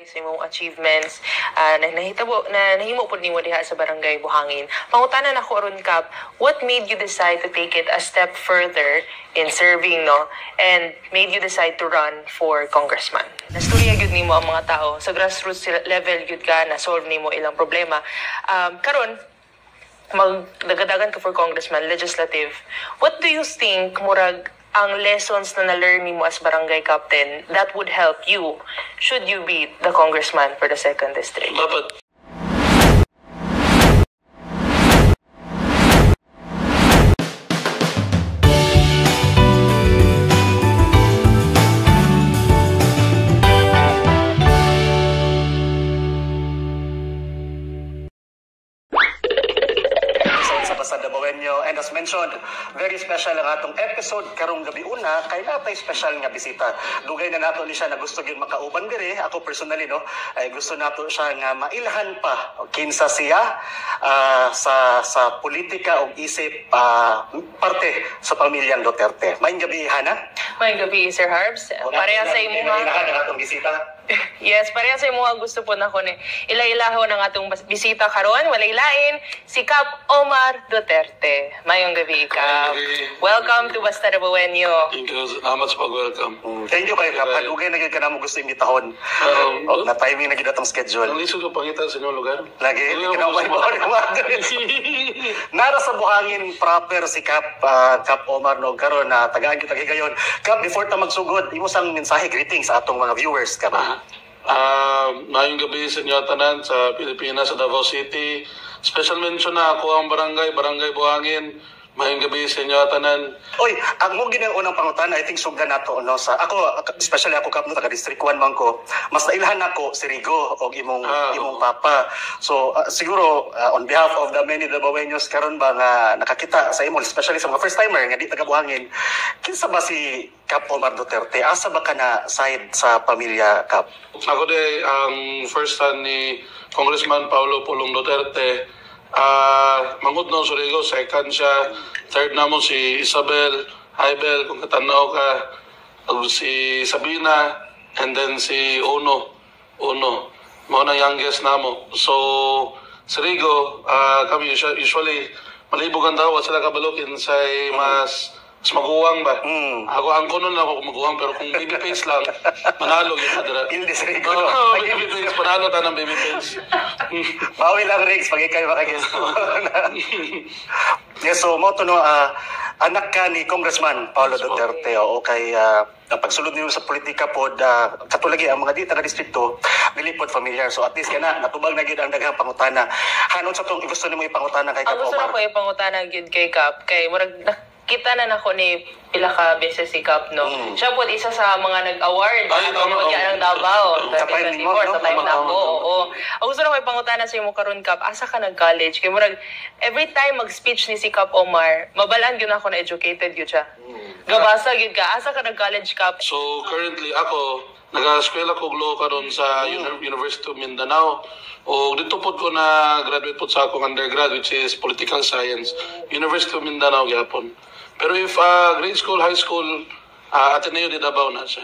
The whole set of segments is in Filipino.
sa imong achievements na nahimo pud nimo diha sa Barangay Buhangin. Pangutanan ako aron Kap, what made you decide to take it a step further in serving, no, and made you decide to run for congressman? Nastorya gyud nimo ang mga tao sa grassroots level gyud ka na solve nimo ilang problema. Karon magdagadagan ka for congressman, legislative. What do you think murag ang lessons na na-learn mo as barangay captain that would help you should you be the congressman for the 2nd District? Dapat sa Dabawenyo, and as mentioned, very special ang atong episode karong gabi una kay natay special nga bisita. Dugay na nato ni siya na gusto gyud makauban diri. Ako personally, no, ay gusto nato siya nga mailhan pa kinsa siya sa politika ug isip parte sa pamilyang Duterte. Maayong gabi, Hana. Maayong gabi, Sir Harbs. Pareha sa imo nga atong bisita. Yes, pareha sa imo gusto po nako ni ila-ilaho ng atong bisita karon, walay lain si Kap Omar Duterte. Mayong gabi, Kap. Welcome to Basta Dabawenyo. Thank you. Salamat sa pag-welcome. Thank you kayo, Kap. Hadugay na gyud ka namo gusto imbitahon. Na timing na gyud atong schedule. Ang lisod ko pangita sa inyong lugar. Lagi kinaway mo Nara sa Buhangin proper si Kap Omar, no, karon na tagaan gyud gayon. Kap, before ta magsugod, imo sang mensahe, greetings sa atong mga viewers, Kap. Mayong gabi sa inyo tanan sa Pilipinas, sa Davao City. Special mention na ako ang Barangay Buhangin. Mayong gabi sa inyo tanan. Oy, ang mo ginang unang pangutana, I think sugdan nato, no, sa ako, especially ako Kap, no, taga District 1 man ko, mas nailhan nako si Rigo og imong papa. So siguro on behalf of the many Dabawenyos karon ba nga nakakita sa imo, especially sa mga first timer nga di taga Buhangin, kinsa ba si Kap Omar Duterte? Asa ba ka na side sa pamilya, Kap? Ako day ang first son ni Congressman Paulo Pulong Duterte. Mangod na sa Rigo, second siya. Third na mo si Isabel, Haibel, kung katanaw ka, si Sabina, and then si Uno. Mga na youngest na mo. So, sa Rigo, kami usually, malibog ang daw, sila kabalukin sa mas maguwang ba? Ako ang kuno na ako maguwang, pero kung baby face lang, manalo yun kadra. Hindi sa Rigo. Baby face, panalo ta ng baby face. Bawi lang, Riggs, pag ikaw makaguess mo. Yes, so mo to, no, anak ka ni Congressman Paulo Duterte, o kay pagsulod niyo sa politika pod, katulagi ang mga di taga distrito, bilipod familiar. So at least kana natubag na gyud ang daghang pangutana. Hanon sa tong gusto nimo ipangutana kay Kap Omar? Gusto na ko ipangutana gyud kay Kap, kay murag kita na nako ni pila ka beses si Kap, no. Siya po isa sa mga nag-award ng Davao sa 2024 sa time na ako. Oo. Ako gusto na ko ipangutana sa imo karon, Kap, asa ka nag-college? Kay murag every time mag-speech ni si Kap Omar, mabalaan gyud ako na educated gyud siya. Gabasa gyud ka. Asa ka nag-college, Kap? So currently ako nag-eskwela ko law karon sa University of Mindanao. O dito po ko na graduate po sa akong undergrad, which is political science, University of Mindanao gyapon. Pero if grade school, high school, Ateneo de Davao na siya.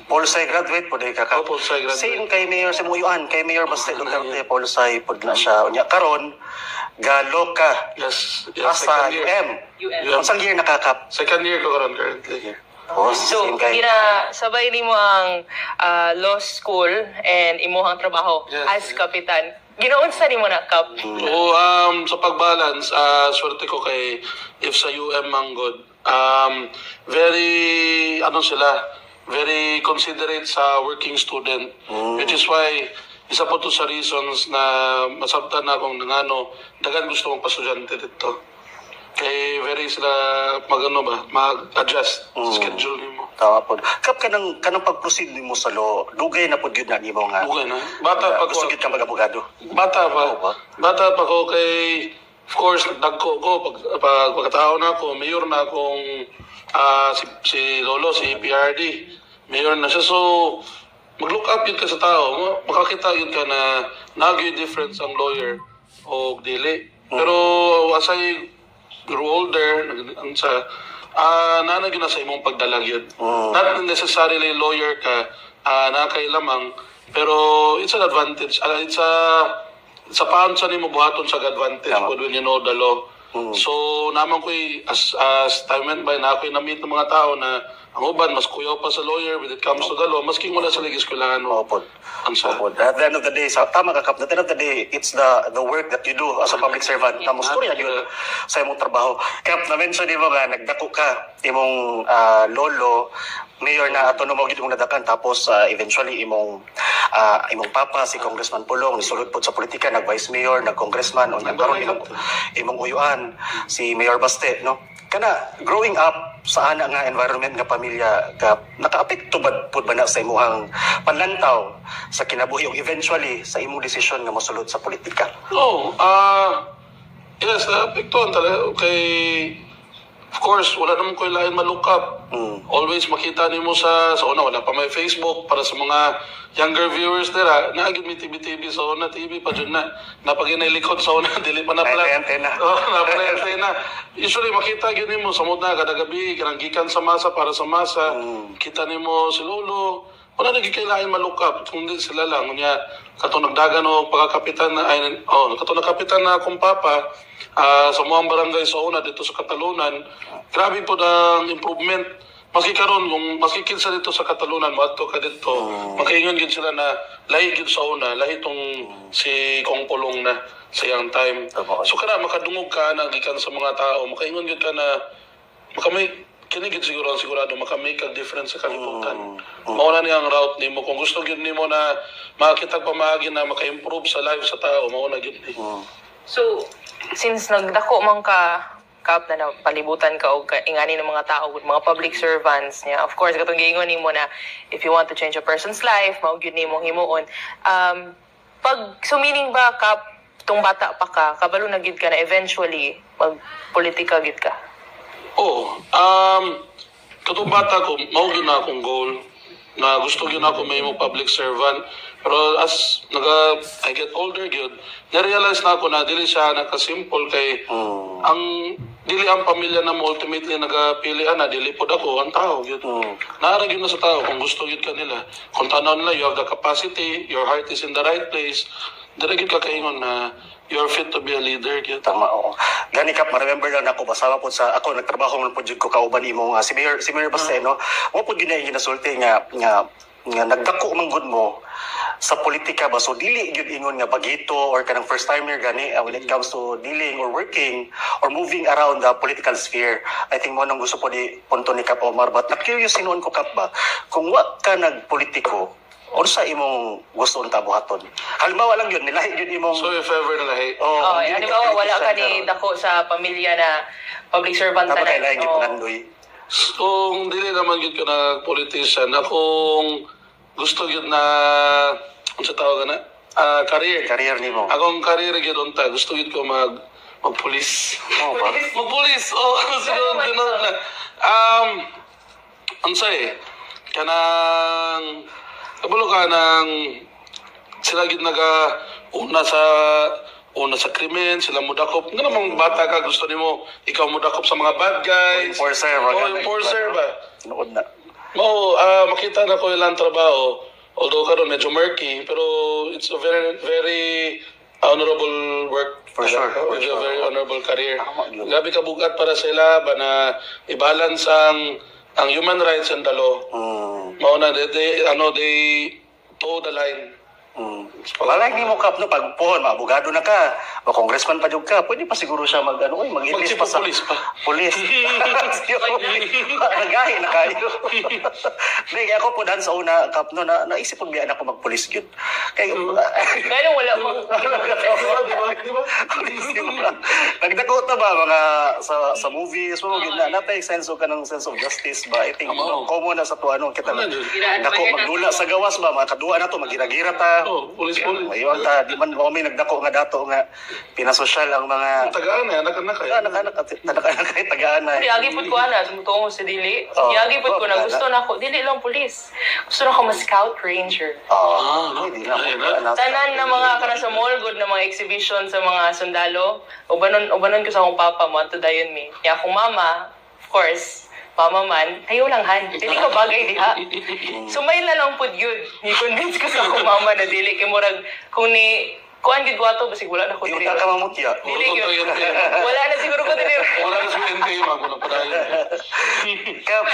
Polsai graduate po day ka, Kap. Polsai graduate. Same kay Mayor sa Muyuan, kay Mayor Basta Duterte, Polsai pod na siya. Unya karon galo ka. Yes, sa UM. Unsang year na ka, Kap? Second year ko karon currently. So, sabay nimo ang law school and imuhang trabaho as kapitan. Ginaunsa nimo na, Kap? Sa pagbalance, swerte ko kay if sa UM Manggod. Very very considerate sa working student, which is why isa po to sa reasons na masabtan na akong dagan gusto mong pastudyante dito. Kay very sila mag-adjust schedule nimo. Tama po. Kap, kanang pag-proceed nimo sa law, dugay na po yun na nimo nga. Dugay na. Bata pa ko. Gusto gyud ka mag-abogado. Bata pa ko kay, of course, nagdagko ko. Pagkatao na ako, mayor na akong si Lolo, si PRD. Mayor na siya. So, mag-look up yun ka sa tao. Makakita yun ka na nag-y difference ang lawyer o dili. Pero as I grow older, nanagin na sa imong pagdalag yun. Not necessarily lawyer ka, nakailamang Pero it's an advantage. It's a pound sa nimo buhaton sa advantage when you know the law. So naman ko as time went by na ako'y na-meet ng mga tao na ang uban mas kuyaw pa sa lawyer when it comes to the law, maski wala sila giskulahan mo. At the end of the day, tama ka Kap, at the end of the day, it's the work that you do as a public servant. Tapos storya yun sa imong trabaho. Kap, na-mention mo nga, nagdako ka, imong lolo, mayor na ato mo gid mong nadakan, tapos eventually imong papa si Congressman Pulong nisulod po sa politika, nag vice mayor, nag congressman, o karon imong uyuan si Mayor Baste, no? Kana growing up sa ana nga environment nga pamilya ka, nakaapekto ba pud ba na sa imong panlantaw sa kinabuhi ug eventually sa imong desisyon nga mosulod sa politika? Yes, naapektuhan talaga kay of course, wala naman ko lain ma-look up. Always makita nimo sa una, wala pa may Facebook para sa mga younger viewers nila. Naagid may TV sa una, TV pa dyan na. Napag-inailikot sa una, dili pa na pala. Napag-antena. Usually makita yun nimo sa muna, kada gabi, kananggikan sa masa para sa masa. Kita nimo si Lolo. Wala nagkikailain ma-look up. Kundi sila lang. Kunya, katong nagdagan o pagkakapitan na, katong nagkapitan na akong papa, sa mga barangay sa una dito sa Katalunan, grabe po ng improvement. Maski karon kung maski kinsa dito sa Katalunan, maadto ka dito, makaingon gid sila na lahi gid sa una, lahi tong si Kong Pulong na sa yang time. So kana makadungog ka na gikan sa mga tao, makaingon gid ka na makamay kini gid sigurado makamake a difference sa kalibutan. Mao na niyang route nimo kung gusto gid nimo na makita pamaagi na maka-improve sa life sa tao, mao na gid. So, since nagdako man ka, Kap, na palibutan ka o ingani ng mga tao, mga public servants niya, of course, katong giingon nimo na if you want to change a person's life, mao gyud nimo himuon. Meaning ba, Kap, tong bata pa ka, kabalo na gid ka na eventually mag-politika gid ka? Katong bata ko, mao gyud na akong goal na gusto gyud ako may mo public servant. Pero as I get older gyud, na-realize na ako na dili siya naka-simple kay dili ang pamilya na mo ultimately nagapilian na dili pod ako ang tao gyud. Naara gyud na sa tao kung gusto gyud kanila. Kung tanaw nila you have the capacity, your heart is in the right place, dili gyud ka kaingon na you're fit to be a leader gyud. Tama, oo. Gani Kap, ma-remember lang ako, basama po sa ako nagtrabaho man po jud ko kauban imong si Mayor Baste, no? Wa po ginasulti nga nagdako man gud mo sa politika ba, so dili gyud ingon nga bagito or kanang first timer gani when it comes to dealing or working or moving around the political sphere. I think mo nang gusto po di punto ni Kap Omar, but na-curious sinuon ko Kap ba, kung wa ka nagpolitiko, unsa imong gusto unta buhaton? Halimbawa lang yun, nilahi yun imong... So if ever nilahi? Halimbawa wala ka ni dako sa pamilya na public servant na kailangan yun pangandoy. Kung dili naman yun ka na politician, akong gusto yun na, kung sa tawag na, career. Career ni mo. Akong career yun unta, gusto yun ko magpulis. Magpulis, siguro gano'n na. Ansay, kanang, kabalo ka ng, sila gid una sa krimen, sila mudakop. Nga namang bata ka, gusto nimo ikaw mudakop sa mga bad guys. Enforcer ba? Nood na. Makita na ko ilang trabaho, although karon medyo murky, pero it's a very, very honorable work. For sure. Very honorable career. Gabi ka bugat para sa ila ba na i-balance ang human rights and the law. Mauna, they toe the line. Malay ni mo Kap, no, pag puhon, maabogado na ka, congressman pa ka, pwede pa siguro siya mag-enlist pa sa police pa. Police. Nagahi na kayo. Hindi, ako po dahil sa una, Kap, no, naisip po biyan ako mag-police yun. Kaya wala mo. Nagdakot na ba mga sa movies mo, natay sense of justice ba? I think, common na sa to, kita na, dako, magdula sa gawas ba, mga kadua na to, magira-gira ta. Police. Ayun ta, di man may nagdako nga dato nga pinasosyal ang mga tagaan na anak-anak kay. Anak-anak kay tagaan na. Agi pud ko ana, sumutungo sa dili. Agi pud ko na gusto na ako, dili lang pulis. Gusto na ako ma-scout ranger. Hindi na. Tanan na mga kana sa mall good na mga exhibition sa mga sundalo. Ubanon ko sa akong papa mo to dayon mi. Ya akong mama, of course, pamaman, ayaw lang han. Dili ka bagay diha. Sumay na lang pud yun. Ni-convince ko sa akong mama na dili kay murag kung ni kuan gid ko ato basig wala na ko Yung dili. ka mamutya. Dili yun. Wala na siguro ko dili. Wala na sa NTM ako na padayon. Kap,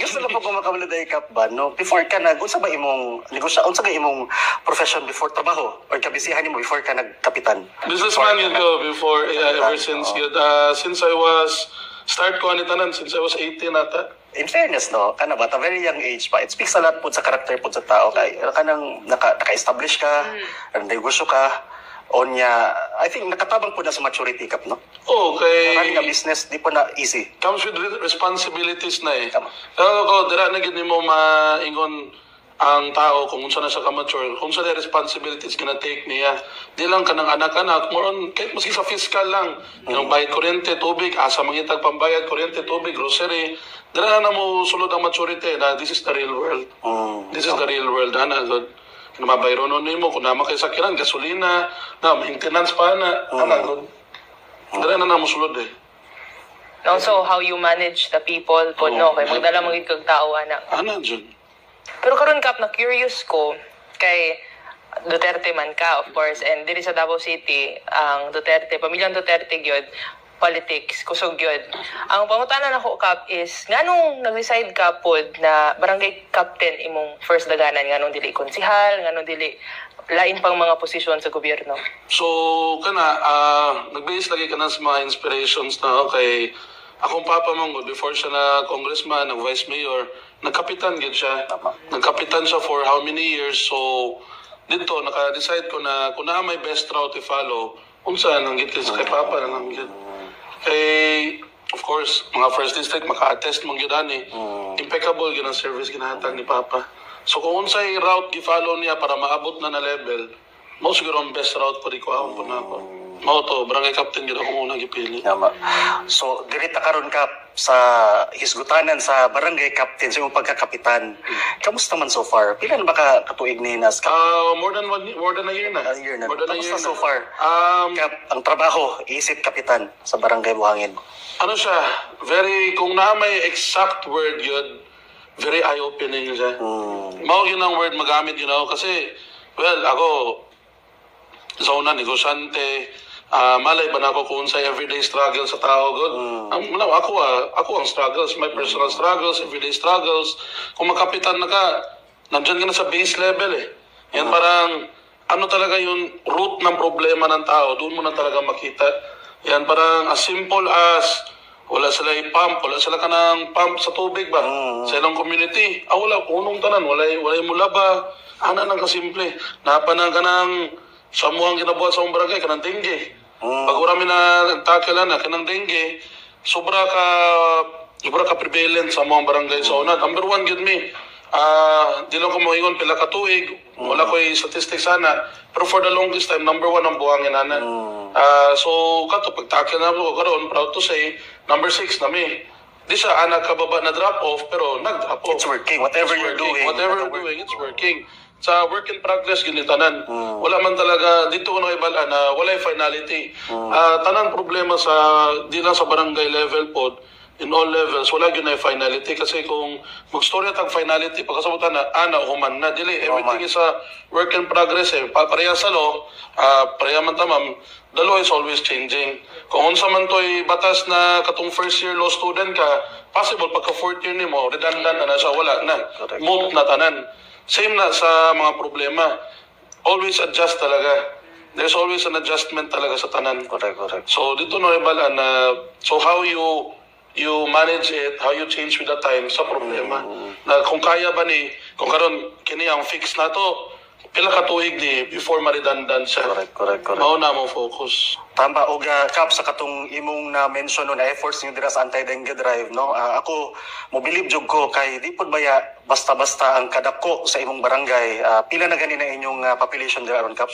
gusto na po ko makamulad ay Kap ba, no? Before ka unsa ba imong unsa ba imong profession before trabaho? Or kabisihan mo before ka nagkapitan? Businessman yun ko before, ever since yun. Since I was, start ko tanan since I was 18 ata. In fairness, no, kana ba, at a very young age pa, it speaks a lot po sa character po sa tao. Kay kanang naka-establish ka, negosyo ka, onya, I think nakatabang po na sa maturity Kap, no? Running a business, di po na easy. Comes with responsibilities na eh. Tama. Pero dira na gid nimo maingon ang tao kung unsa na siya ka-mature, kung sa responsibilities gonna take niya. Di lang kanang anak-anak, more on, kahit maski sa fiscal lang, yung bayad kuryente, tubig, asa mangitag pambayad, kuryente, tubig, grocery, dira na mo sulod ang maturity na this is the real world. This is the real world, ana, God. Kung mabayronon nimo, kung naman kayo sakiran, gasolina, na maintenance pa na, ana, God. Dira na mo sulod eh. Also, how you manage the people po, no? Kay magdala mo gid kag tao, ana. Ana, Jun. Pero karon Kap, na curious ko kay Duterte man ka, of course, and diri sa Davao City, ang Duterte, pamilyang Duterte gyud, politics, kusog gyud. Ang pangutanan nako Kap is nganong nag-decide ka pod na barangay captain imong first daganan, nganong dili konsihal, nganong dili lain pang mga posisyon sa gobyerno? So, nag-base lagi ka na sa mga inspirations na, okay, akong papa mong before siya na congressman, nag-vice mayor, nagkapitan gid siya. Nagkapitan siya for how many years. So, dito, naka-decide ko na kung na may best route i-follow, unsa nang gid kay papa nang gid. Kay, of course, mga first district, maka-attest mong gid ani. Impeccable gid ang service ginahatag ni papa. So, kung unsay route gi-follow niya para maabot na level, mo siguro ang best route pa di ko po na ako. Mao to, barangay captain gid ako unang gipili. Tama. So, dirita karon Kap sa hisgutanan sa barangay captain sa imong pagkakapitan. Kamusta man so far? Pila na ba ka katuig ni nas Kap? More than a year na. A year na. More than a year Kamusta so na. far? Kap, ang trabaho, isip kapitan sa barangay Buhangin. Ano siya, kung na may exact word yun, very eye-opening siya. Mao yun ang word magamit, kasi, well, ako, sa una, negosyante, malay ba na ako kung sa everyday struggle sa tao, God? Ako ang struggles, my personal struggles, everyday struggles. Kung makapitan na ka, nandyan ka na sa base level eh. Yan parang, ano talaga yung root ng problema ng tao, doon mo na talaga makita. Yan parang as simple as, wala sila i-pump, wala sila ka ng pump sa tubig ba? Sa ilang community, wala, punong tanan, wala mula ba? Ana nang kasimple. Napanang ka ng samuang ginabuhat sa barangay, kanang dengue. Pag urami na tackle na, kanang dengue, sobra ka prevalent sa mga barangay sa una. Number one, yun mi. Di lang ko moingon pila ka tuig, wala ko yung statistics sana. Pero for the longest time, number one ang Buhangin ana. So, kato, pag tackle na ako karon, proud to say, number 6 na mi. Di siya anak kababa na drop off, pero nag-drop off. It's working. Whatever you're doing, it's working. Sa work in progress, ginitanan. Wala man talaga, dito ko nakibala na wala yung finality. Tanan problema di lang sa barangay level po, in all levels, wala yun na yung finality. Kasi kung mag-story at ang finality, pagkasabutan na, human na, dili. Everything is a work in progress. Pareha sa law, pareha man tamam, the law is always changing. Kung unsa man to'y batas na katong first year law student ka, possible pagka fourth year ni mo, redundant na siya, wala na. Moot na tanan. Same na sa mga problema. Always adjust talaga. There's always an adjustment talaga sa tanan. Correct. So dito na ibala na, so how you manage it, how you change with the time sa problema. Na kung kaya ba kung karon kini ang fix na to, pila ka tuig before ma-redundant siya. Correct. Mao na mo focus. Tama, og Kap, sa katong imong na-mention no, na efforts niyo dira sa anti-dengue drive, no? Ako, mobilib jud ko kay di pud baya basta-basta ang kadako sa imong barangay. Pila na gani na inyong population dira aron, Kap?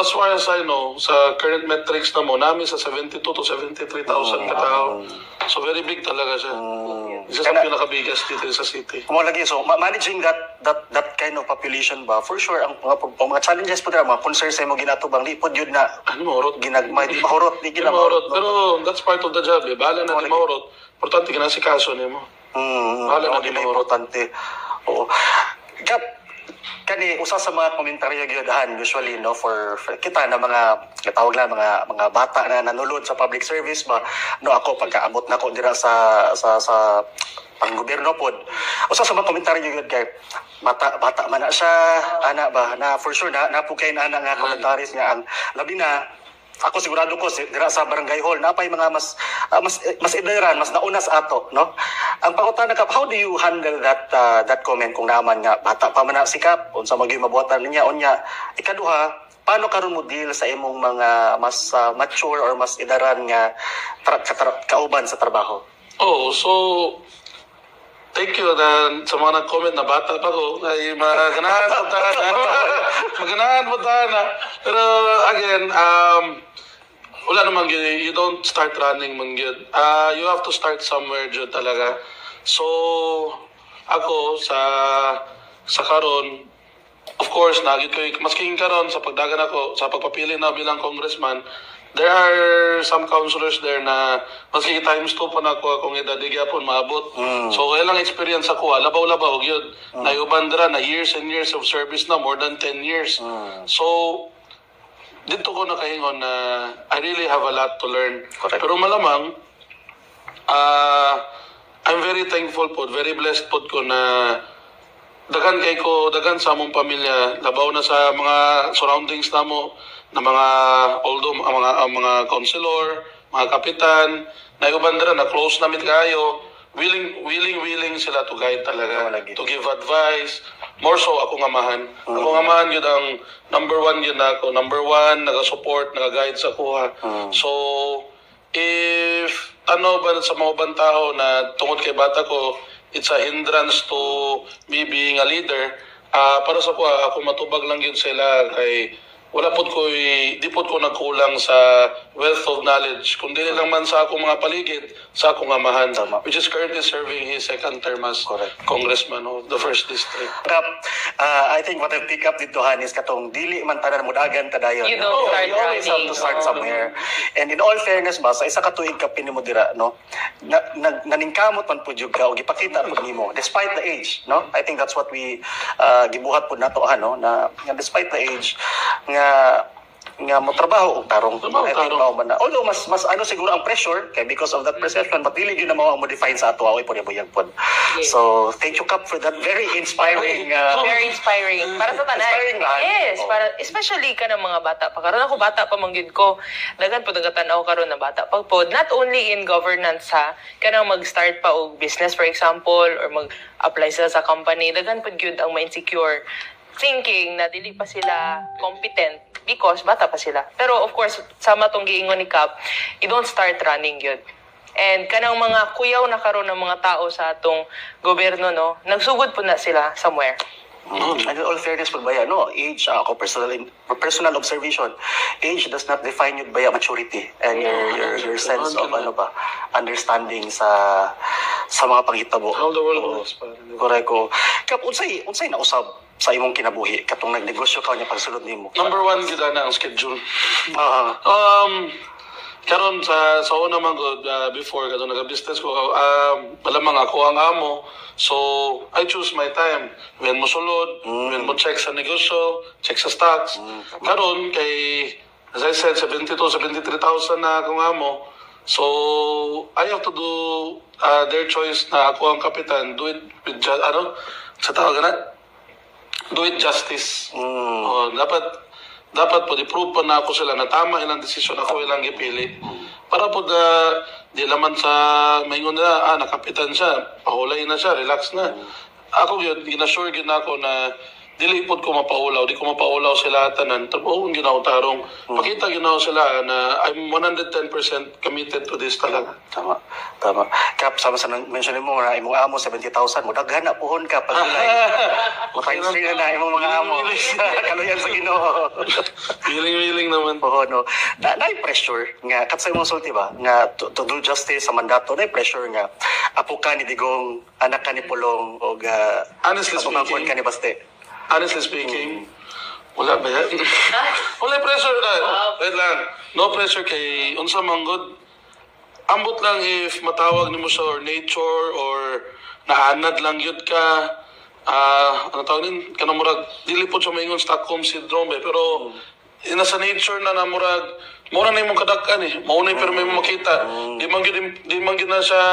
As far as I know, sa current metrics na mo, namin sa 72 to 73,000 katao. So very big talaga siya. Isa sa pinakabigas dito sa city. Mo lagi, so managing that kind of population ba, for sure ang mga challenges po dira, mga concerns sa imong ginatubang, di pud yun na mahurot. Ginagmay, di mahurot, di ginamahurot. Pero that's part of the job. Bahala na di mahurot. Importante ka na si kaso niyo mo. Bahala na dili gimuro. importante. Oo. Kap kani usa sa mga komentaryo gyudahan usually no for kita na mga tawag lang mga bata na nanulod sa public service ba no ako pagkaabot nako dira sa panggobyerno pod usa sa mga komentaryo gyud kay bata man na siya ana ba na for sure na napugay na nga komentaris niya ang labi na ako sigurado ko dira sa barangay hall napay mga mas ideran mas nauna sa ato no ang pangutana ka how do you handle that comment kung naman nga bata pa man na sikap unsa magay mabuhatan niya unya ikaduha paano karon mo deal sa imong mga mas mature or mas idaran nga kauban sa trabaho? So thank you na sa mga nag-comment na bata pa ko ay maganahan po maganahan po na pero again wala naman yun, you don't start running man yun. You have to start somewhere dyan talaga. So, ako sa karon, of course, nagit ko, masking karon sa pagdagan ako, sa pagpapili na bilang congressman, there are some councilors there na maski times 2 pa na ako akong edad gyapon maabot. So, ilang experience ako, labaw-labaw yun. Nayubandra na years and years of service na, more than 10 years. So, dito ko nakaingon na I really have a lot to learn. Correct. Pero malamang, I'm very thankful po, very blessed po ko na dagan sa among pamilya, labaw na sa mga surroundings namo, na mga although mga councilor, mga kapitan, na ubandra na close namin kayo, willing sila to guide talaga, to give advice. More so akong amahan. Akong amahan yun ang number 1 yun ako. Number 1, naga-support, naga-guide sa kuha. So, if ba sa mga ibang tao na tungod kay bata ko, it's a hindrance to me being a leader, para sa kuha, ako matubag lang yun sila kay wala po di po ko nagkulang sa wealth of knowledge. Kung dili lang man sa akong mga paligid, sa akong amahan, which is currently serving his second term as congressman of the 1st district. I think what I pick up dito, Han, is katong dili man tanan mo dagan kadayon. You don't start you always have to start somewhere. And in all fairness ba, sa isa ka tuig ka pinimo dira, no? Naningkamot man pud jud ka o gipakita pud nimo despite the age, no? I think that's what we gibuhat pud nato, no? Na despite the age nga mo trabaho og tarong. I think mao man na. Although mas ano siguro ang pressure kay because of that perception, but dili gyud na mao mo define sa ato aoy pud pod. So thank you Kap for that very inspiring very inspiring para sa tanan. Yes, para especially ka ng mga bata pa karon ako bata pa manggid ko. Dagan pud nagatan-aw karon na bata pa pod, not only in governance kanang mag-start pa og business for example or mag-apply sila sa company, dagan pud gyud ang ma-insecure thinking na dili pa sila competent because bata pa sila. Pero of course, sama tong giingon ni Kap, you don't start running yun. And kanang mga kuyaw na karon ng mga tao sa atong gobyerno, no, nagsugod po na sila somewhere. And in all fairness po ba yan, no? Age, ako personal observation, age does not define you by maturity and your sense of understanding sa mga panghitabo. How the world works. Correct ko. Kap, unsay nausab sa imong kinabuhi katong nagnegosyo ka niya pagsulod nimo? Number 1 gid na ang schedule. Karon sa una man gud before kadto nag-business ko malamang ako ang amo, so I choose my time when mo sulod, when mo check sa negosyo, check sa stocks. Karon kay as I said 73,000 na akong amo, so I have to do their choice na ako ang kapitan, do it with sa tawag na do it justice. Dapat po, i-prove pa na ako sila na tama ilang desisyon ako ilang ipili. Para po di laman sa maingon na, nakapitan siya, pahulay na siya, relax na. Ako yun, gina-sure yun ako na dili po ko mapahulaw, di ko mapahulaw sila tanan. Tapos yun ginaw tarong, pakita ginaw sila na I'm 110% committed to this talaga. Tama. Kap, sama sa mention mo na imong amo 70,000 mo daghan na pohon ka pag ulay. Times 3 na imong mga amo. Kaluyan sa Ginoo. Willing naman. Pohon, no. Na pressure nga kat sa imong sulti ba nga to do justice sa mandato, na pressure nga apo ka ni Digong, anak ka ni Pulong o honestly speaking ka ni Baste. Honestly speaking, wala ba yan? Wala pressure na. Wait lang. No pressure kay unsa manggod. ambot lang if matawag nimo siya or nature or naanad lang yun ka. Ano tawag din? Kanang murag, dili po siya maingon Stockholm Syndrome pero nasa nature na murag, mura na yung kadakkan mauna pero may makita. Di man gyud na siya,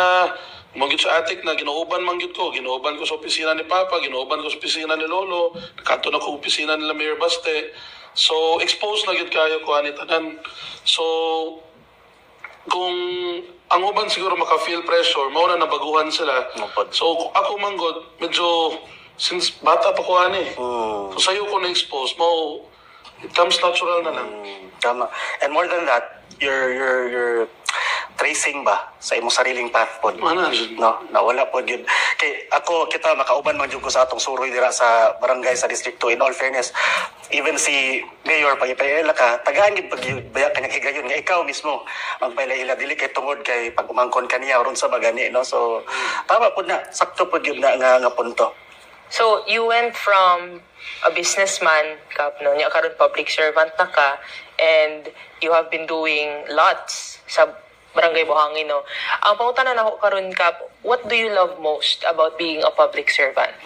manggit sa atik na ginuuban manggit ko. Ginuuban ko sa opisina ni Papa, ginuuban ko sa opisina ni Lolo, nakato na ko opisina nila Mayor Baste. So, exposed na gyud kayo ko ani tanan. So, kung ang uban siguro maka-feel pressure, mauna na baguhan sila. So, ako manggod, medyo, since bata pa ko ani. So, sa'yo ko na-expose, it comes natural na lang. Tama. And more than that, you're tracing ba sa imong sariling path po? No, nawala po yun. Kay kita makauban man jud ko sa atong suroy dira sa barangay sa District 2. In all fairness, even si Mayor pagipayela ka, tagaan gid pagbaya kanyang higayon nga ikaw mismo ang pailaila dili kay tungod kay pag umangkon kaniya aron sa bagani, no? So tama po na, sakto po yun nga punto. So, you went from a businessman, Kap, no? Nya karon public servant na ka, and you have been doing lots sa Barangay Buhangin, no? Ang pangutanan ako karon, Kap, what do you love most about being a public servant?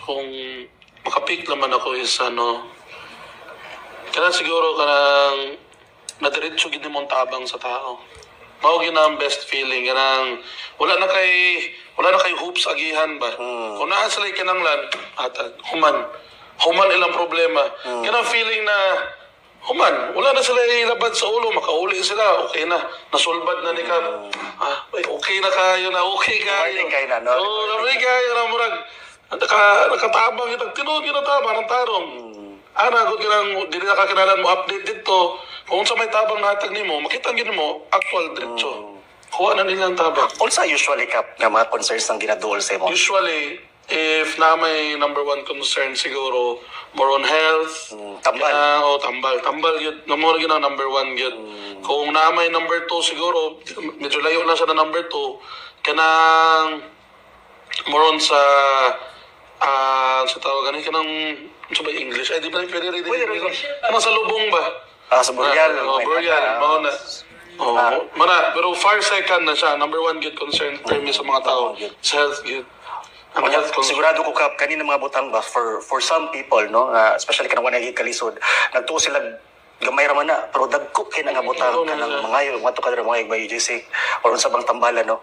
Kung makapik naman ako is kaya siguro kanang nadiretso gid nimong tabang sa tao. Mao gyud ang best feeling kanang wala na kay hoops agihan ba. Kung naa sila kinanglan human ilang problema. Kanang feeling na human, wala na sila ilabad sa ulo, makauli sila, okay na, nasulbad na ni Kap. Okay na kayo na, okay kayo. Okay kayo na, murag, nakatabang itang, tinuod yun na tabang ng tarong. Gud kinang, dili na kakinalan mo, update dito. Kung sa may tabang natag ni mo, makita gini mo, actual diretso. Kuha na nilang tabang. Also, usually, Kap, nga mga concerns ng ginaduol sa mo? Usually, if na may number one concern siguro, more on health. Tambal. Tambal yun. More yun ang number one yun. Kung na may number two siguro, medyo layo na siya na number two, kanang more on sa tawagan, kanang sa ba English? Ay, di ba pwede rin English? Ano sa lubong ba? Sa Boreal. Boreal. Mana, pero far second na siya. Number one good concern term sa mga tao. Sa health good. Sigurado ko Kap kanina mga butang ba for some people, no, especially kanang wala kalisod, nagtuo sila gamay ra man na pero dagko kay nga butang kanang mangayo mga to kadra mga by UGC or unsa bang tambalan, no.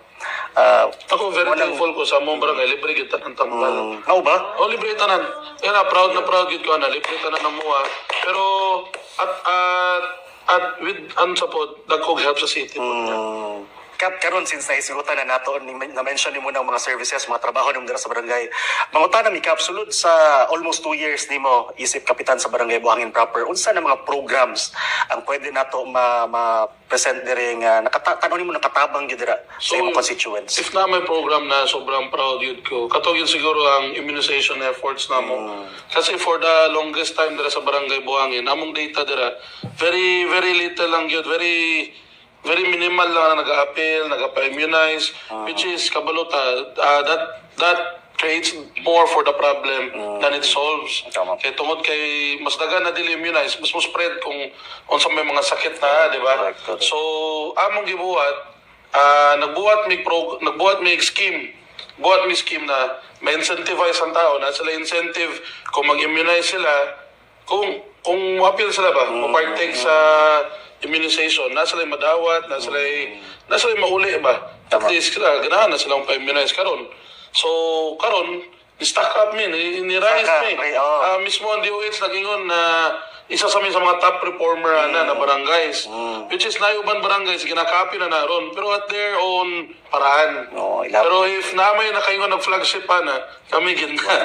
Ako very thankful ko sa among barangay, libre gyud ang tambalan. Ba? Libre tanan. Kaya proud gyud ko na libre tanan na mua. Pero at with support dagko help sa city po. Kap, karon since naisigutan na nato, na-mention ni mo ng mga services, mga trabaho nimo dira sa barangay. Mangutan mi Kap, sulod sa almost 2 years nimo isip kapitan sa Barangay Buhangin proper, unsa na mga programs ang pwede nato ma-present diri nga tanong nimo nakatabang gyud dira sa imong constituents? If na may program na sobrang proud yun ko, katog yun siguro ang immunization efforts namo. Kasi for the longest time dira sa Barangay Buhangin, among data dira, very very little lang yun, very minimal lang na nag-a-appeal, nag-a-immunize, which is kabalota, that creates more for the problem than it solves. Kaya tungod kay mas dagan na dili immunize, mas mo spread kung unsa may mga sakit na, di ba? So, among gibuhat, nagbuhat mi scheme na ma-incentivize ang tao, na sila incentive kung mag-immunize sila, kung appeal sila ba, partake sa immunization, nasa lang madawat, nasa lang mauli ba? At least ganahan na silang pa-immunize karon. So, karon, ni-stack up ni-rise mi. Mismo ang DOH nagingon na isa sa mga top performer na barangays. Which is naiuban barangays, ginakapi na naron. Pero at their own paraan. Pero if namay nakaingon nag-flagship pa na, kami ginka.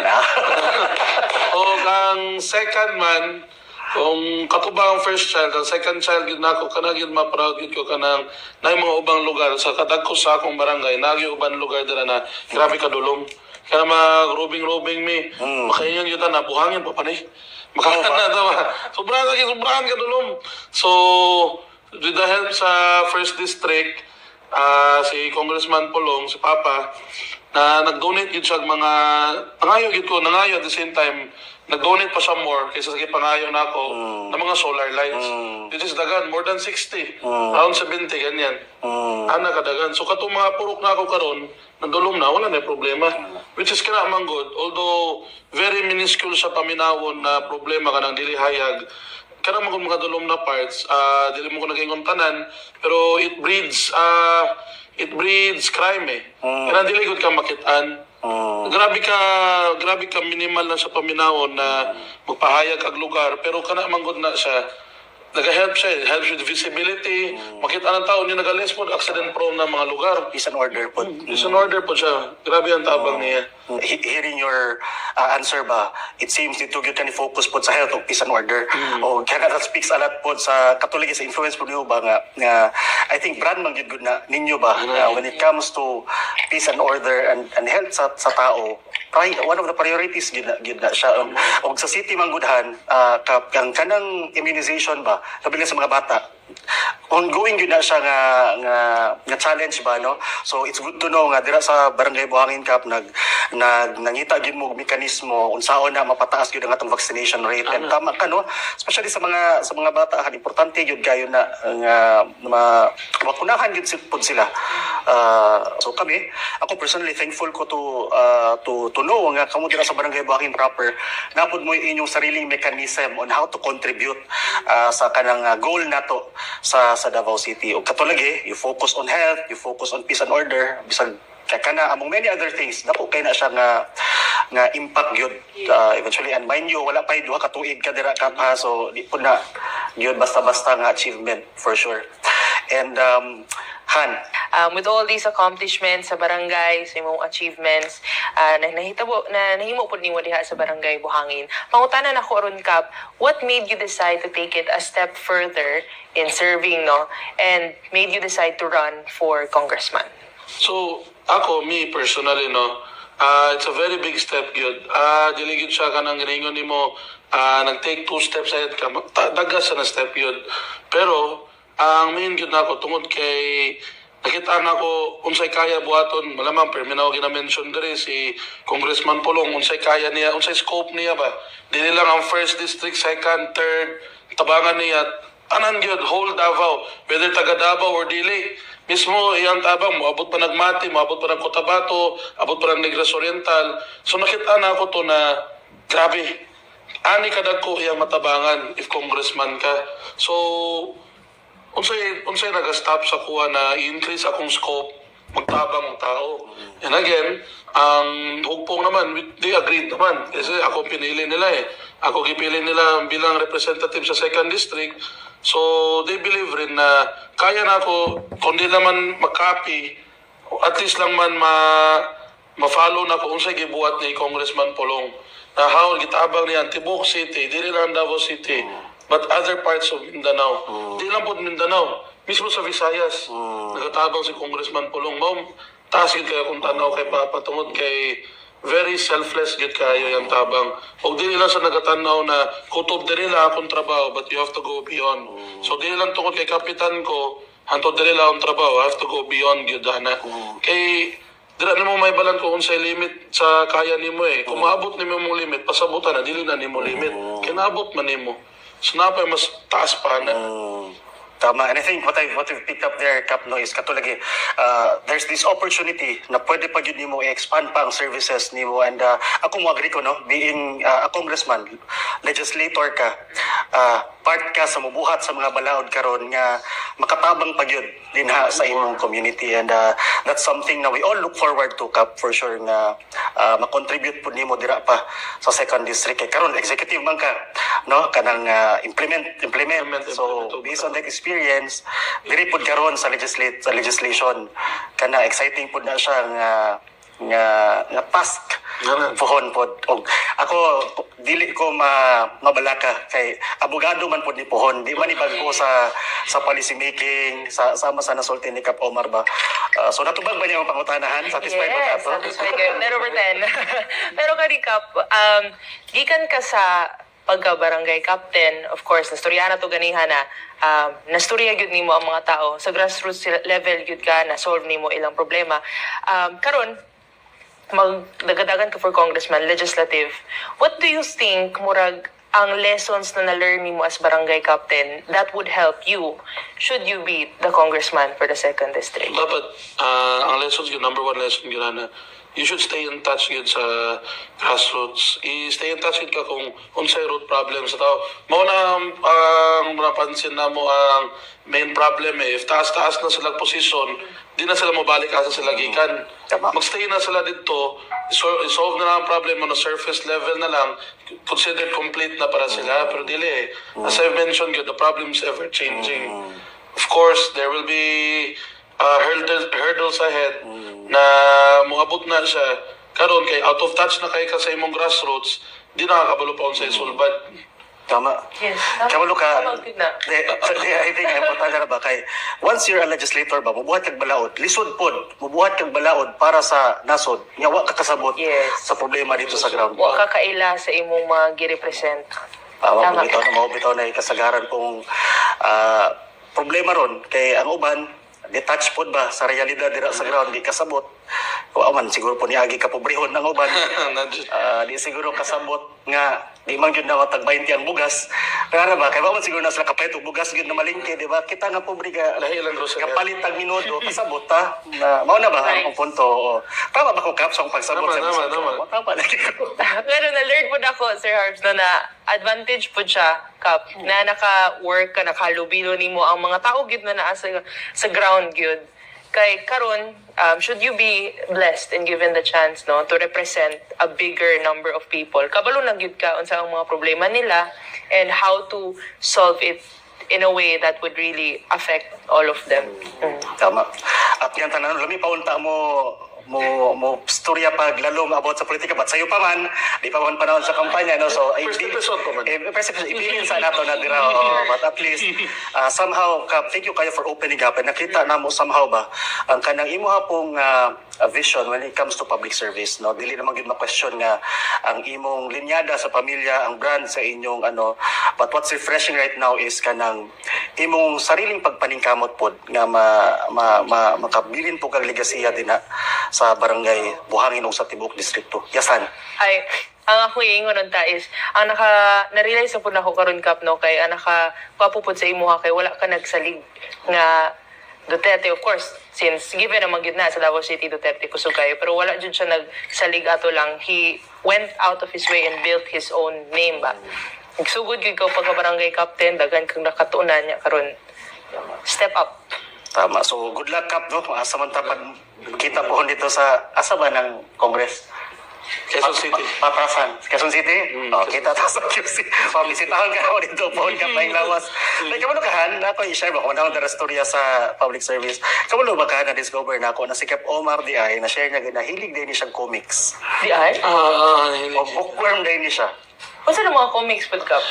O ang second man, kung katubang ang first child, ang second child gid nako kanang ma-proud gid ko kanang nay mga ubang lugar sa kadagko sa akong barangay, nagi uban lugar dira na grabe kadulom. Kaya mag-rubing mi. Makaingon yun na buhangin pa panay. Makakan na daw. Sobrang kadulom. So, with the help sa first district, si Congressman Pulong, si Papa, na nag-donate yun siya mga pangayo yun ko, nangayo at the same time nag-donate pa siya more kaysa sa pangayo na ako ng mga solar lights. Which is dagan, more than 60. Around 70, ganyan. Ana kadagan. So katong mga purok na ako karon, nandulong na, wala na problema. Which is kina man good. Although very minuscule sa paminawon na problema kanang dili hayag, kana man mga dulom na parts, dili mo ko nag-ingon tanan, pero it breeds crime eh. Kaya dili gud ka makitaan. Grabe ka minimal na sa paminawon na magpahayag kag lugar, pero kana man gud na siya nag-help siya, helps with visibility. Makita ng tao niya nag-alis po, accident prone na mga lugar. Peace and order po. Peace and order po siya. Grabe ang tabang niya. Hearing your answer ba, it seems dito you can focus po sa health of peace and order. O kaya that speaks a lot po sa katulig sa influence po niyo ba nga I think brand man good na ninyo ba when it comes to peace and order and health sa tao, one of the priorities gid na siya. Og sa city Manggudhan, kang kanang immunization ba kabilang sa mga bata, ongoing yun na siya nga challenge ba, no? So it's good to know nga dira sa Barangay Buhangin Cup nangita gyud mo mekanismo unsaon na mapataas gyud ang atong vaccination rate. And tama ka, no? Especially sa mga bata, importante gyud kayo na makunahan gyud sila. So ako personally thankful ko to know nga kamo dira sa Barangay Buhangin proper napud mo inyong sariling mechanism on how to contribute sa kanang goal nato sa Davao City. O katulad you focus on health, you focus on peace and order, bisag kana among many other things dako kay na siya nga impact gyud eventually. And mind you, wala pa duha ka tuig ka dira ka pa, so di po na gyud basta-basta nga achievement for sure. And Han, with all these accomplishments sa barangay, sa imong achievements, nahimo po nimo diha sa Barangay Buhangin. Pangutanan ako aron Kap, what made you decide to take it a step further in serving, no? And made you decide to run for congressman? So, me personally, no, it's a very big step yun. Dili gyud siya kanang gingon nimo, nag-take 2 steps ahead ka, dagas na step yun. Pero ang main gyud nako tungod kay nakita nako unsay kaya buhaton, malamang perminaw gina-mention diri si Congressman Pulong, unsay kaya niya, unsay scope niya ba. Dili lang ang 1st district, 2nd, 3rd tabangan niya, tanan gyud whole Davao, whether taga Davao or dili. Mismo iyang tabang moabot pa nagmati, moabot pa ng Cotabato, abot pa ng Negros Oriental. So nakita na ako to na grabe, ani kadagko iyang matabangan if congressman ka. So unsay nag-stop sa kuha na i-increase akong scope, magtabang ang tao. And again, ang hugpong naman, they agreed naman. Kasi ako pinili nila eh. Ako gipili nila bilang representative sa 2nd district. So they believe rin na kaya na ako, kundi naman mag-copy, at least lang man ma-follow na ako unsay gibuhat ni Congressman Pulong. Na how gitabang ni Antibok City, dili lang Davao City, but other parts of Mindanao. Di lang po Mindanao. Mismo sa Visayas. Nagatabang si Congressman Pulong. Taas yun kaya kung tanaw kay Papa tungod kay very selfless gid kayo yung tabang. O di lang sa nagatanaw na kutob diri lang akong trabaho, but you have to go beyond. So di lang tungod kay kapitan ko, hantod diri lang akong trabaho, I have to go beyond yun na. Kay dira nimo may balan ko unsay limit sa kaya nimo eh. Kung maabot nimo mong limit, pasabutan na dili na nimo limit. Kinaabot man nimo. So napay mas taas pa na. Tama. And I think what we've picked up there, Kap, no, is katulagi, there's this opportunity na pwede pa yun nimo i-expand pa ang services nimo. And ako mo agree ko, no, being a congressman, legislator ka, part ka sa mubuhat sa mga balaod karon nga makatabang pa yun din ha sa imong community. And that's something na we all look forward to, Kap, for sure, na makontribute po nimo dira pa sa 2nd district. Kay karon executive man ka, no, kanang implement. So based on that experience, diri pod karon sa legislation kana exciting pod na siya nga task pohon pod. Og ako dili ko mabalaka kay abogado man pod ni pohon, di man ibagko sa policy making sama sa nasulti ni Kap Omar ba. So natubag ba niya ang pangutanahan? Satisfied ba Yes, satisfied kayo. 10 over 10. Pero kani Kap, gikan ka sa pagka-barangay captain, of course, nastorya na to ganiha na, nastorya gyud nimo ang mga tao. Sa grassroots level gyud ka, na-solve nimo ilang problema. Karon, magdagadagan ka for congressman, legislative, what do you think, murag, ang lessons na na-learn mo as barangay captain that would help you should you be the congressman for the 2nd district? Dapat, ang lessons yun, number one lesson yun na, you should stay in touch yun sa grassroots. I-stay in touch yun ka kung unsay root problems sa tao. Mauna ang napansin na mo ang main problem if taas-taas na sila position, di na sila mabalik asa sila gikan. Magstay na sila dito, isolve na lang ang problem on a surface level na lang, considered complete na para sila. Pero dili as I've mentioned, the problem's ever changing. Of course, there will be hurdles ahead na moabot na siya karon kay out of touch na kay ka sa imong grassroots, di nakakabalo pa sa isulbad. Tama. Yes. Kabalo ka. Tama, good na. I think important na ba kay once you're a legislator ba, mubuhat kag balaod, lisod pod, mubuhat kag balaod para sa nasod. Nya wa ka kasabot sa problema dito sa ground. Wa ka kaila sa imong mga gi-represent. Tama. Bitaw na kasagaran kung problema ron kay ang uban detached pod ba sa realidad dira sa ground, di kasabot. O man siguro po niagi ka pobrehon ng uban. Di siguro kasabot nga di man gyud na matag 20 ang bugas. Kaya ba kay man siguro na sila kapait og bugas gyud na malingke, di ba? Kita nga pobre ka lahi lang sa kapalit tag minuto kasabot ta. Na mao na ba ang punto? Tama ba ko kap sa pagsabot sa Tama. Tama lagi ko. Pero na-learn po na ako, Sir Harps, na advantage po siya, Kap, na naka-work ka, nakalubilo ni mo ang mga tao gyud na naa sa ground gyud. Kay karon, should you be blessed and given the chance no to represent a bigger number of people, kabalo na gyud ka unsa ang mga problema nila and how to solve it in a way that would really affect all of them. Tama. At yan tanan lami paunta mo storya paglalong about sa politika, but sayo pa man di pa man panahon sa kampanya, no? So first episode pa man ipilin sa nato na dira, but at least somehow thank you kayo for opening up and nakita na mo somehow ba ang kanang imo hapong vision when it comes to public service, no? Dili naman gyud ma-question nga ang imong linyada sa pamilya, ang brand sa inyong but what's refreshing right now is kanang imong sariling pagpaningkamot pod nga makabilin po kag legasiya dinha sa barangay Buhangin ug sa tibuok distrito. Yasan. Ay, ang ako ingon ta is, ang na-realize po na ako karon Kap, no, kay ang nakapapupod sa imuha kay wala ka nagsalig nga Duterte, of course, since given naman gid na sa Davao City Duterte kusog kayo, pero wala jud siya nagsalig ato lang. He went out of his way and built his own name ba. Nagsugod gid ko pagka barangay captain, daghan kang nakatunan niya karon. Step up. Tama. So good luck Kap, no? Samantha pag kita po dito sa asa ba ng Congress? Quezon City. Patrasan. Quezon City? Kita ta sa QC. Bisitahan ka ako dito po ka pa lawas. Like, kamano kahan na ako i-share ba kung ano ang storya sa public service. Kamano ba kahan na discover na ako na si Kap Omar D.I. na share niya nahilig din siya comics. D.I.? O bookworm din siya. Unsa na mga comics pod Kap?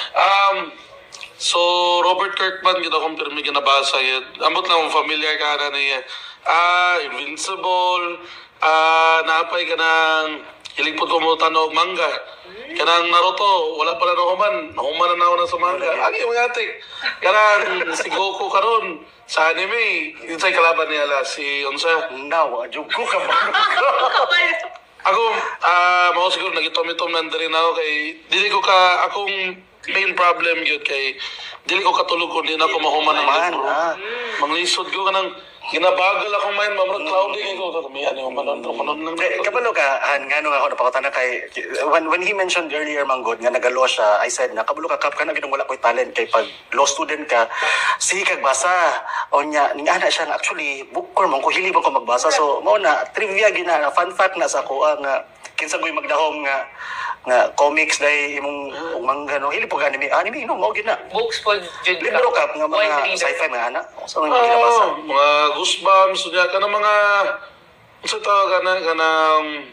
So, Robert Kirkman, kita kong pirmi ginabasa yun. Ambot lang, familiar ka na niya. Invincible, naapay ka ng hiligpot ko mo tanog manga. Kanang Naruto, wala pa na nahuman na ako na sa manga. Agi, mga atik. Kanang si Goku karon sa anime, yun sa'y kalaban niya si Onsa. Nawa, jugo ka ba? Ako, mao siguro nagitomitom nandarin ako kay, dili ko ka, akong main problem yun kay dili ko katulog kung di na ako mahuman ng libro. Manglisod ko kanang ginabagal ako mind, mamrag cloudy kay ko. Tatumihan yung manon lang. Kabalo ka, ngano nga ako napakutana kay, when he mentioned earlier, Manggod, nga nagalo siya, I said na, kabalo ka, Kap, ka na ginong wala ko'y talent kay pag law student ka, sige kag basa. O niya, nga siya, actually, bookworm, ko hili ba ko magbasa. So, mo na, trivia gina, fun fact na sa ko, nga, kinsa ko'y magdahom nga comics dahil imong manga no hili po anime no mao gid na Books po jud libro ka nga mga sci-fi mga ana so mga ginabasa mga goosebumps unya ka mga unsa tawag kanang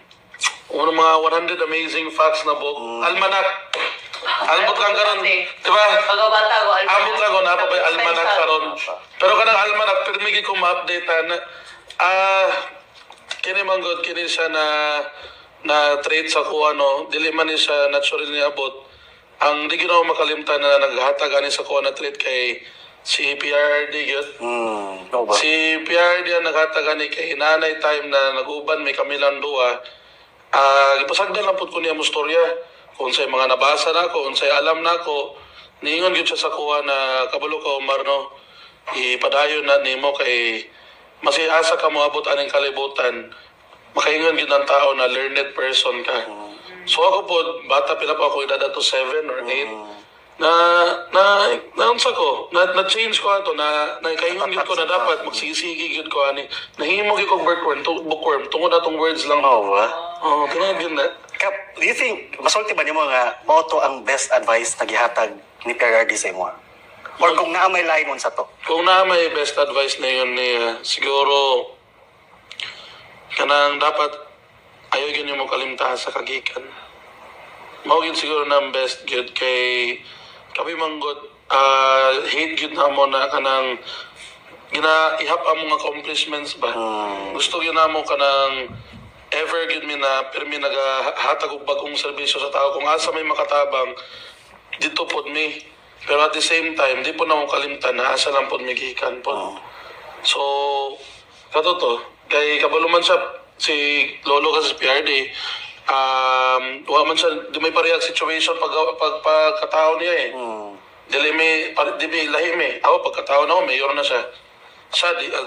mga 100 amazing facts na book almanac albot lang karon diba pagabata ko albot lang na pa almanac karon pero kanang almanac permi gid ko ma-update na kini Manggod kini siya na trait sa kuha, no? Dili man ni siya natural ni abot. Ang di ginawa makalimtan na naghatag ani sa kuha na trait kay si PRD yun. Si PRD ang naghatag ani kay nanay time na naguban may kamilang duwa. Ipasagdan lang po ko niya mo storya. Kung sa'y mga nabasa na ko, kung sa'y alam na ko, niingon yun siya sa kuha na kabalo ka, Omar, no? Ipadayon na nimo kay masiasa ka mo abot aning kalibutan. Makaingon yun ng tao na learned person ka. So ako po, bata pila pa ako, edad to 7 or 8. Naunsa ko, na-change ko ato, kaingon yun ko na dapat magsisigi yun ko ani. Nahimog yun kong bookworm, tungod atong words lang. Oo, tinawag yun na. Kap, do you think, masulti ba niyo nga, mauto ang best advice na gihatag ni PRRD sa imo? Or kung naa may lain sa to? Kung naa may best advice na yun niya, siguro, kanang dapat, ayaw yun yung makalimtahan sa kagikan. Mawagin siguro ng best good kay kami manggod, hate good na mo na kanang ihap ang mga accomplishments ba. Gusto yun na mo kanang ever good mi na pirmi nagahatag og bagong serbisyo sa tao kung asa may makatabang dito pod mi, pero at the same time di po na mo kalimtan na asa lang pod mi gikan pod. So kato to kay kabaluman siya si Lolo kasi PRD, wa man siya di may parehag situation pagkatao niya dili may lahi may ako pagkatao na ako mayor na siya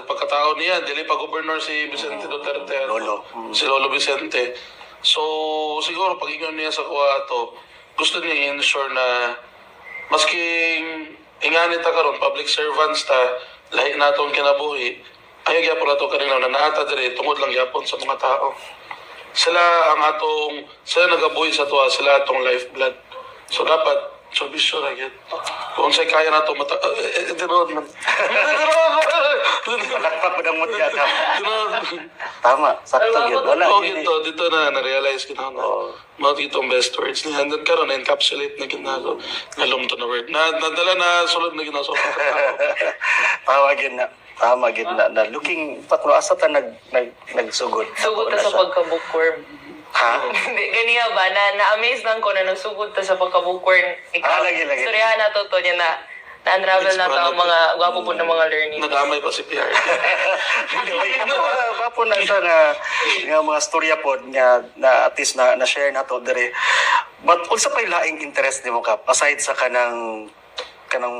pagkatao niya, dili pa gobernador si Vicente Duterte, si Lolo Vicente. So, siguro, pag-ingon niya sa kuha ito, gusto niya ensure na masking inganit ta karon public servants ta, lahi na itong kinabuhi, ayaw gyapon na ito kanina na naata dire, tungod lang gyapon sa mga tao. Sila nagabuhi sa tuwa, sila atong lifeblood. So, dapat, servisyo na yan. Kung sa'y kaya na ito, tinod man. Malakpak mo ng mutya. Tama, sakto yun. Dito na na-realize ko na. Mga itong best words niya. And then karon na-encapsulate na ginagawa. Nalum to na word. Nadala na sulod na ginagawa. Tama gid na looking patro asa ta nagsugod. Sugod ta sa pagka-bookworm. Ha? Ganiya ba na-amaze lang ko na nagsugod ta sa pagka-bookworm. Lagi. Storyahan na to niya na-unravel na to ang mga gwapo po ng mga learning. Nadamay pa si PRD. Gwapo na sa nga mga storya po nga na at least na share na to dire. But also pa laing interest nimo ka aside sa kanang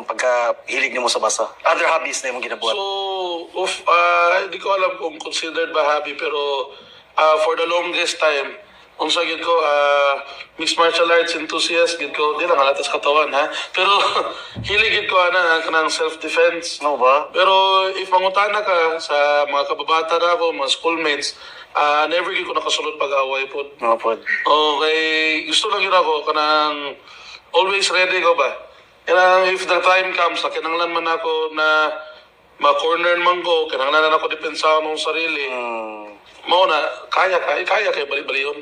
pagkahilig nimo sa basa. Other hobbies na imong ginabuhat. So, hindi ko alam kung considered ba hobby pero for the longest time, unsa gid ko mixed martial arts enthusiast gid ko, di lang halatas katawan ha. Pero hilig gid ko kanang self-defense. No ba? Pero if mangutana ka sa mga kababata na ako, mga schoolmates, never gid ko nakasulod pag-away pod. No pod. Okay, gusto lang gid ako kanang always ready ko ba. Kaya if the time comes na kinanglan man ako na ma-corner man ko, kinanglan na ako depensahan ng sarili. Mao na, kaya kay bali-bali yun.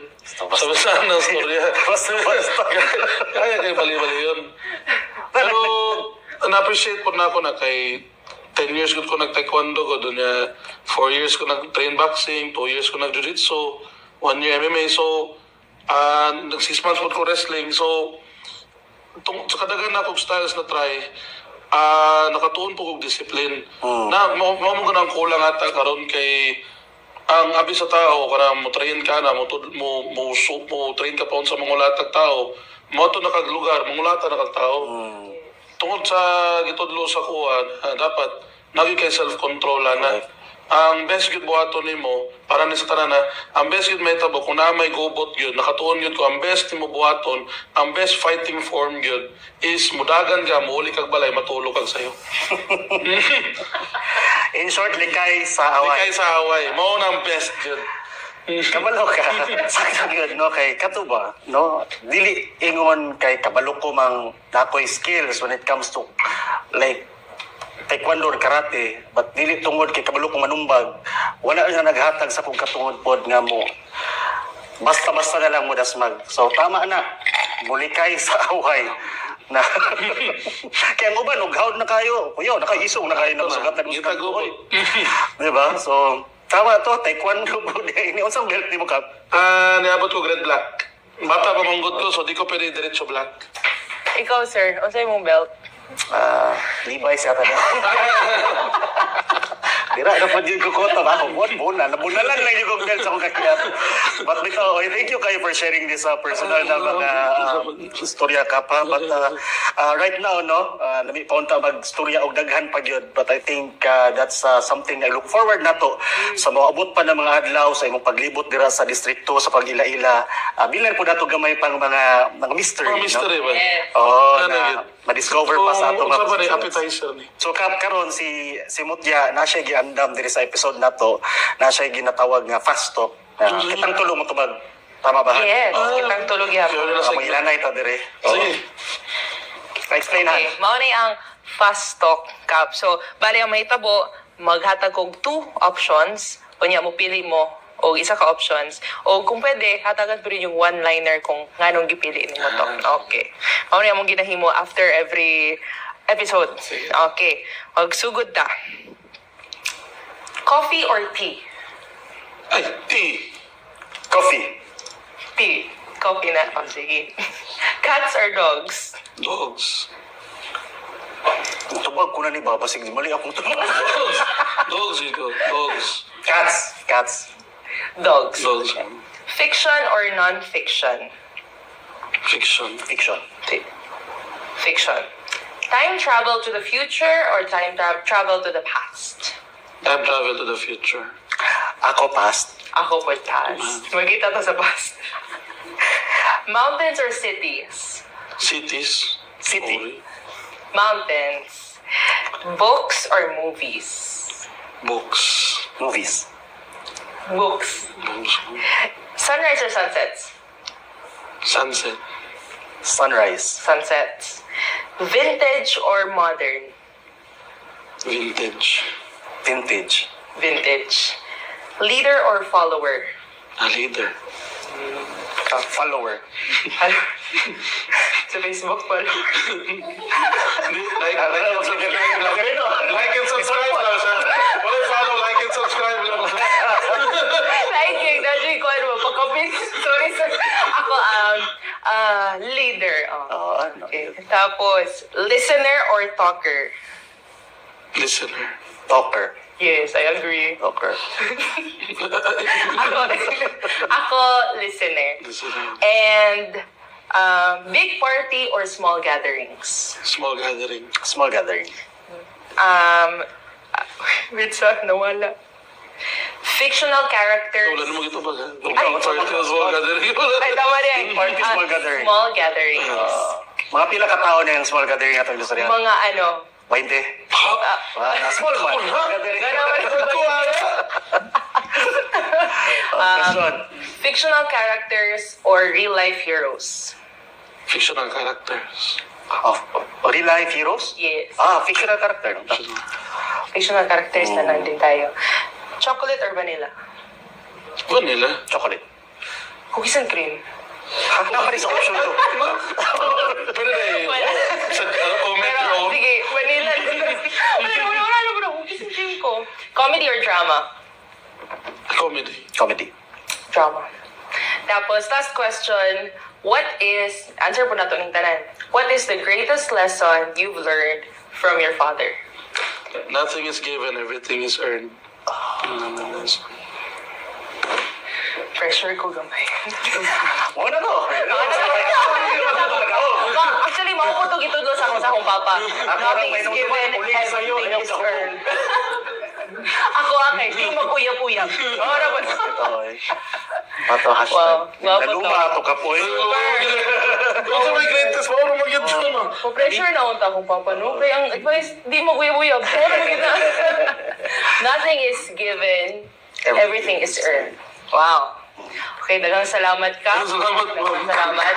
Basta ng storya. Basta. Kaya kay bali-bali yun. Pero, na-appreciate po na ako na kay 10 years ko nag-taekwondo ko. Doon 4 years ko nag-train boxing, 2 years ko nag-jiu-jitsu, 1 year MMA. So, nag-6 months ko wrestling. So, sa kadagan na akong styles na try, nakatuon po kong discipline. Na, mo ganang kulang ata karon kay ang abi sa tao kana mo train ka na mo train ka pa sa mga latag tao mo to nakaglugar mangulata na kag tao tungod sa gitudlo sa kuha dapat nagi kay self control na ang best gud buhaton nimo para ni sa tanan na ang best gud metabo kung na may gubot gyud nakatuon gyud ko ang best nimo buhaton ang best fighting form gyud is mudagan ka muuli kag balay matulog kag sayo. In short, likay sa away. Mao nang best gyud. Kabalo ka. Sakto gyud no kay katuba no dili ingon kay kabalo ko mang nakoy skills when it comes to like taekwondo or karate, but dili tungod kay kabalo ko manumbag. Wala na naghatag sa kong katungod pod nga mo. Basta-basta na lang mo dasmag. So tama na. Mulikay sa away. Na kaya mo ba nughaw na kayo? Kuya, nakaisong na kayo ng sugat na gusto ko. Di ba? So tama to, taekwondo po ini unsang belt nimo kap? Niabot ko grade black. Bata pa manggod ko so di ko pwede diretso black. Ikaw sir, unsay imong belt? Levi's ata na. Dira na po yung kukotong ako. Bunan lang yung kong belt sa akong kakiyat. But bitaw, thank you kayo for sharing this personal na mga storya ka pa. But right now, no, nami paunta mag-storya og daghan pa yun. But I think that's something I look forward na to. Sa maabot pa ng mga adlaw, sa imong paglibot dira sa distrito, sa pag-ila-ila. Bilan po na to gamay pang mga mystery. Mga mystery ba? Oo, na ma-discover pa sa atong mga pa appetizer ni. So karon si Mutya na siya giandam diri sa episode nato, na siya ginatawag nga fast talk. Kitang tulo mo tubag. Tama ba? Yes, kitang tulog yan. Ang ilanay ta dire. Okay, Explain ha. mao ni ang fast talk cup. So, bali ang mahitabo, maghatag kog 2 options, unya mo pili mo o isa ka options. O kung pwede, hatagan po rin yung one-liner kung nganong gipili ni mo to. Okay. Mao ni among ginahimo after every episode. Okay. Magsugod ta. Coffee or tea? Ay, tea. Coffee. Tea. Coffee na. Oh, sige. Cats or dogs? Dogs. Tubag ko na ni Baba, sige mali akong tubag. Dogs, ito. Dogs. Cats. Dogs. Dogs. Fiction or non-fiction? Fiction. Fiction. Fiction. Time travel to the future or time travel to the past? Time travel to the future. Ako past. Ako po past. Magkita to sa past. Mountains or cities? Cities. City. Ori. Mountains. Books or movies? Books. Movies. Books. Books. Sunrise or sunsets? Sunset. Sunrise. Sunsets. Vintage or modern? Vintage. Vintage. Vintage. Leader or follower? A leader. Follower. Sa Facebook, follower. Like and subscribe lang siya. Wala follow, like and subscribe lang. Like, daddy ko, ano, pagkapit. Sorry, sir. Ako, leader. Oh. Okay. Tapos, listener or talker? Listener. Talker. Yes, I agree. Talker. Ako, listener. Listener. And, big party or small gatherings? Small gathering. Small gathering. Wait, sir, nawala. Fictional characters. Wala naman ito ba? Ay, Small gathering. Ay, tama rin. Party, small gathering. Small gatherings. Mga pila ka tao na yung small gathering natin gusto niya? Mga ano, 20. Small one. Gathering. Question. fictional characters or real-life heroes? Fictional characters. Real life heroes? Yes. Fictional character. Fictional characters na lang din tayo. Chocolate or vanilla? Vanilla. Chocolate. Cookies and cream? Naman sa option to. Pero eh, sa comment Pero, ko, sige, vanilla. Wala na cookies and cream ko. Comedy or drama? comedy. Comedy. Drama. Tapos, last question. Answer po na ito ng tanan. What is the greatest lesson you've learned from your father? Nothing is given, everything is earned. Pressure ko gamay. Muna to. Actually, makukutog ito doon sa akong papa. Nothing is given, everything is earned. Ako di magkuya-kuya. Ora ba? Pato hashtag. Wow, Naluma to ka po. Ano may greatest? Paano mag-yun? Pressure na unta akong papa, no? Kaya ang advice, di magkuya-kuya. Nothing is given, everything is earned. Wow. Okay, dagang salamat ka. Salamat po. Salamat.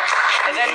Dagang